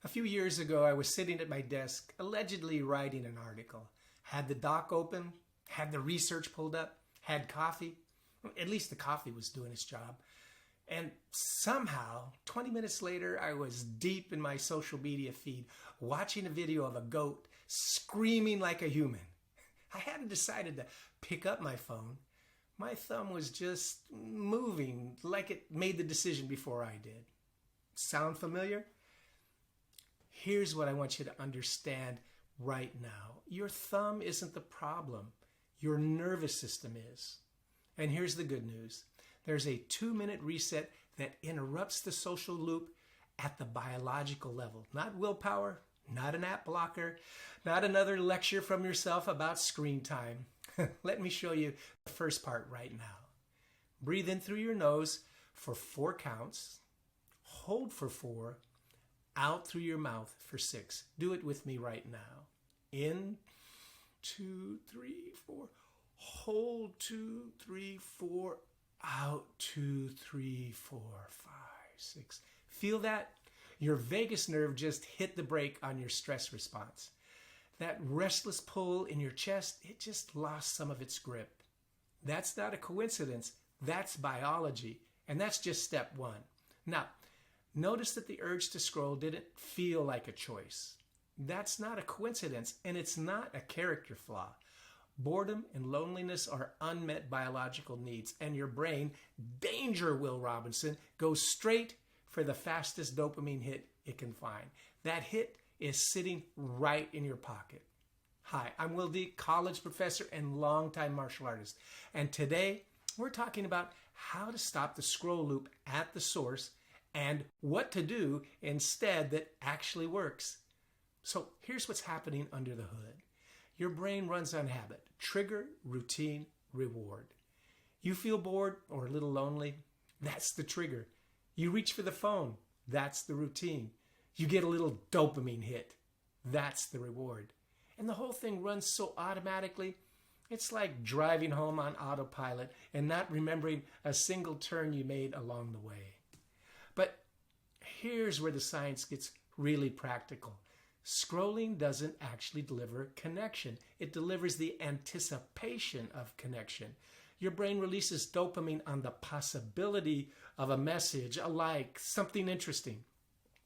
A few years ago, I was sitting at my desk, allegedly writing an article. Had the doc open, had the research pulled up, had coffee. At least the coffee was doing its job. And somehow, 20 minutes later, I was deep in my social media feed, watching a video of a goat screaming like a human. I hadn't decided to pick up my phone. My thumb was just moving like it made the decision before I did. Sound familiar? Here's what I want you to understand right now. Your thumb isn't the problem. Your nervous system is. And here's the good news. There's a 2-minute reset that interrupts the social loop at the biological level. Not willpower, not an app blocker, not another lecture from yourself about screen time. Let me show you the first part right now. Breathe in through your nose for 4 counts. Hold for 4. Out through your mouth for 6. Do it with me right now. In, 2, 3, 4. Hold, 2, 3, 4. Out, 2, 3, 4, 5, 6. Feel that? Your vagus nerve just hit the brake on your stress response. That restless pull in your chest, it just lost some of its grip. That's not a coincidence. That's biology. And that's just step 1. Now, notice that the urge to scroll didn't feel like a choice. That's not a coincidence, and it's not a character flaw. Boredom and loneliness are unmet biological needs, and your brain, danger, Will Robinson, goes straight for the fastest dopamine hit it can find. That hit is sitting right in your pocket. Hi, I'm Will Dieck, college professor and longtime martial artist, and today we're talking about how to stop the scroll loop at the source and what to do instead that actually works. So here's what's happening under the hood. Your brain runs on habit. Trigger, routine, reward. You feel bored or a little lonely? That's the trigger. You reach for the phone. That's the routine. You get a little dopamine hit. That's the reward. And the whole thing runs so automatically, it's like driving home on autopilot and not remembering a single turn you made along the way. But here's where the science gets really practical. Scrolling doesn't actually deliver connection. It delivers the anticipation of connection. Your brain releases dopamine on the possibility of a message, a like, something interesting.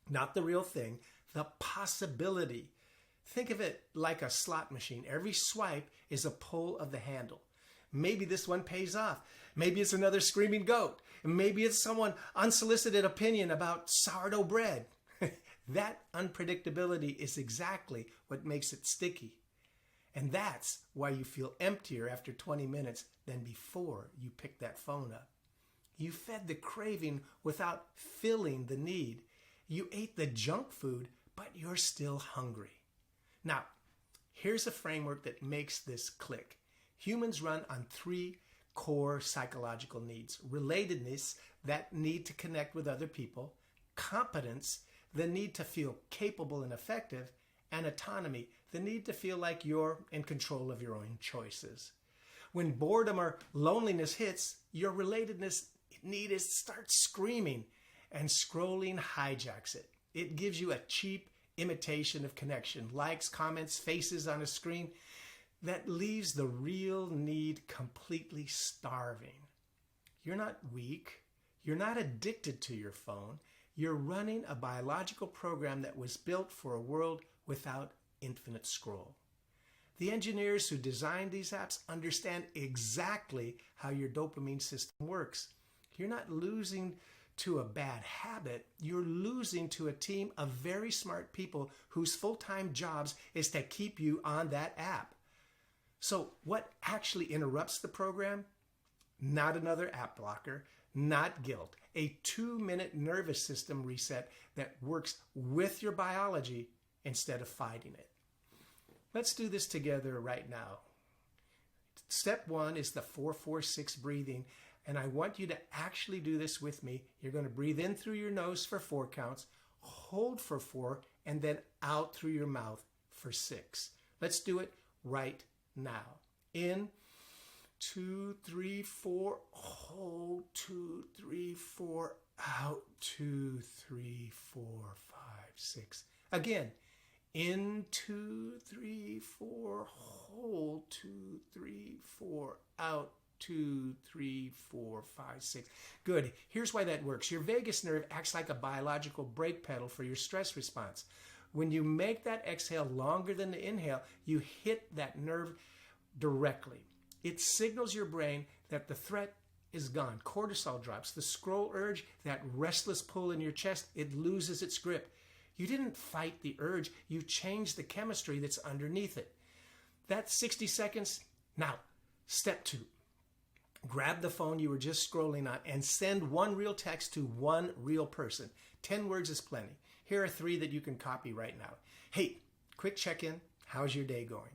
Not the real thing, the possibility. Think of it like a slot machine. Every swipe is a pull of the handle. Maybe this one pays off. Maybe it's another screaming goat. Maybe it's someone unsolicited opinion about sourdough bread. That unpredictability is exactly what makes it sticky. And that's why you feel emptier after 20 minutes than before you picked that phone up. You fed the craving without filling the need. You ate the junk food, but you're still hungry. Now, here's a framework that makes this click. Humans run on 3 core psychological needs. Relatedness, that need to connect with other people. Competence, the need to feel capable and effective. And autonomy, the need to feel like you're in control of your own choices. When boredom or loneliness hits, your relatedness need starts screaming, and scrolling hijacks it. It gives you a cheap imitation of connection, likes, comments, faces on a screen that leaves the real need completely starving. You're not weak. You're not addicted to your phone. You're running a biological program that was built for a world without infinite scroll. The engineers who designed these apps understand exactly how your dopamine system works. You're not losing to a bad habit. You're losing to a team of very smart people whose full-time jobs is to keep you on that app. So what actually interrupts the program? Not another app blocker, not guilt. A 2-minute nervous system reset that works with your biology instead of fighting it. Let's do this together right now. Step 1 is the 4-4-6 breathing, and I want you to actually do this with me. You're going to breathe in through your nose for 4 counts, hold for 4, and then out through your mouth for 6. Let's do it right now. In, 2, 3, 4, hold, 2, 3, 4, out, 2, 3, 4, 5, 6. Again, in 2, 3, 4, hold 2, 3, 4, out 2, 3, 4, 5, 6. Good. Here's why that works. Your vagus nerve acts like a biological brake pedal for your stress response. When you make that exhale longer than the inhale, you hit that nerve directly. It signals your brain that the threat is gone. Cortisol drops. The scroll urge, that restless pull in your chest, it loses its grip. You didn't fight the urge. You changed the chemistry that's underneath it. That's 60 seconds. Now, step 2. Grab the phone you were just scrolling on and send one real text to one real person. 10 words is plenty. Here are 3 that you can copy right now. Hey, quick check-in. How's your day going?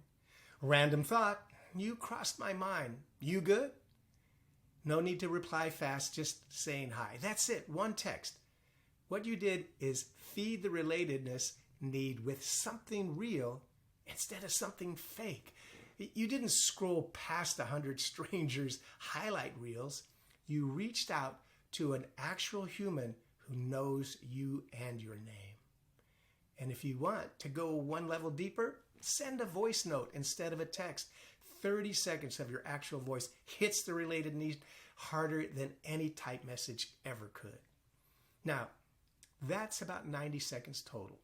Random thought. You crossed my mind. You good? No need to reply fast, just saying hi. That's it, one text. What you did is feed the relatedness need with something real instead of something fake. You didn't scroll past 100 strangers' highlight reels. You reached out to an actual human who knows you and your name. And if you want to go one level deeper, send a voice note instead of a text. 30 seconds of your actual voice hits the related need harder than any type message ever could. Now, that's about 90 seconds total.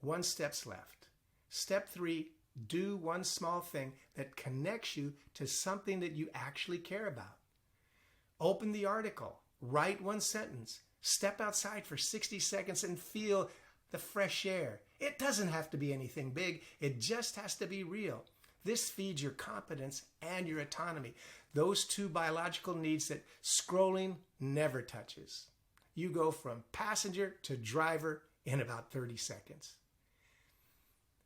1 step's left. Step 3, do one small thing that connects you to something that you actually care about. Open the article, write 1 sentence, step outside for 60 seconds and feel the fresh air. It doesn't have to be anything big. It just has to be real. This feeds your competence and your autonomy. Those 2 biological needs that scrolling never touches. You go from passenger to driver in about 30 seconds.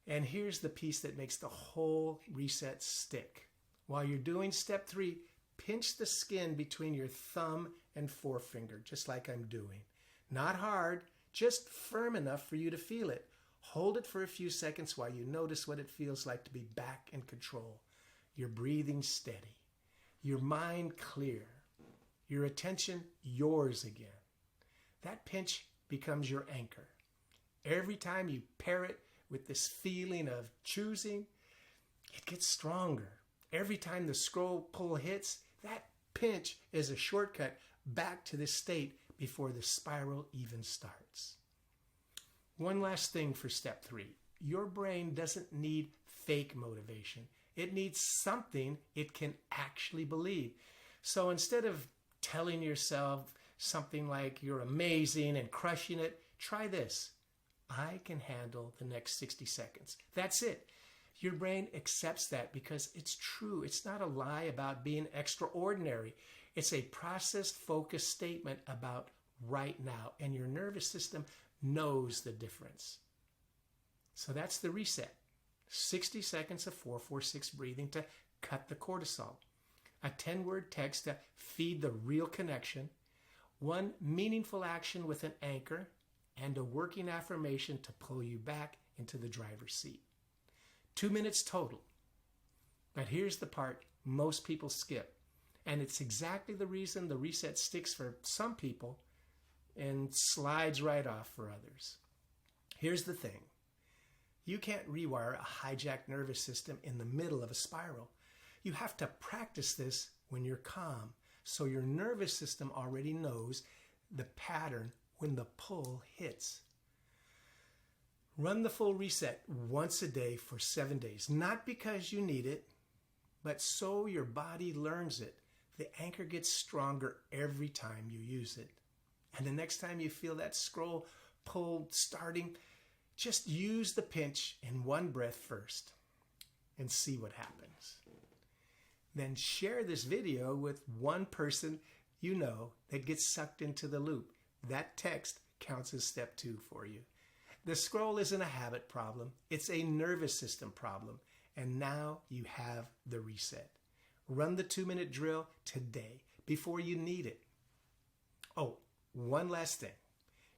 And here's the piece that makes the whole reset stick. While you're doing step 3, pinch the skin between your thumb and forefinger, just like I'm doing. Not hard, just firm enough for you to feel it. Hold it for a few seconds while you notice what it feels like to be back in control. Your breathing steady. Your mind clear. Your attention yours again. That pinch becomes your anchor. Every time you pair it with this feeling of choosing, it gets stronger. Every time the scroll pull hits, that pinch is a shortcut back to this state before the spiral even starts. One last thing for step 3. Your brain doesn't need fake motivation. It needs something it can actually believe. So instead of telling yourself something like you're amazing and crushing it, try this. I can handle the next 60 seconds. That's it. Your brain accepts that because it's true. It's not a lie about being extraordinary. It's a process-focused statement about right now, and your nervous system knows the difference. So that's the reset. 60 seconds of 4-4-6 breathing to cut the cortisol. A 10-word text to feed the real connection. 1 meaningful action with an anchor, and a working affirmation to pull you back into the driver's seat. 2 minutes total. But here's the part most people skip. And it's exactly the reason the reset sticks for some people and slides right off for others. Here's the thing. You can't rewire a hijacked nervous system in the middle of a spiral. You have to practice this when you're calm, so your nervous system already knows the pattern when the pull hits. Run the full reset once a day for 7 days, not because you need it, but so your body learns it. The anchor gets stronger every time you use it. And the next time you feel that scroll pull starting, just use the pinch in 1 breath first and see what happens. Then share this video with 1 person you know that gets sucked into the loop. That text counts as step 2 for you. The scroll isn't a habit problem. It's a nervous system problem. And now you have the reset. Run the 2-minute drill today before you need it. Oh, one last thing.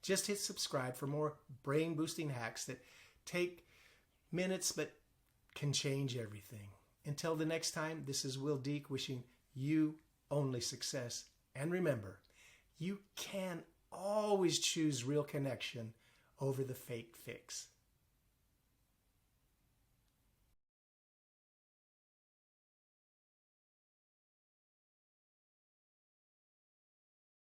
Just hit subscribe for more brain-boosting hacks that take minutes but can change everything. Until the next time, this is Will Dieck wishing you only success. And remember, you can always choose real connection over the fake fix.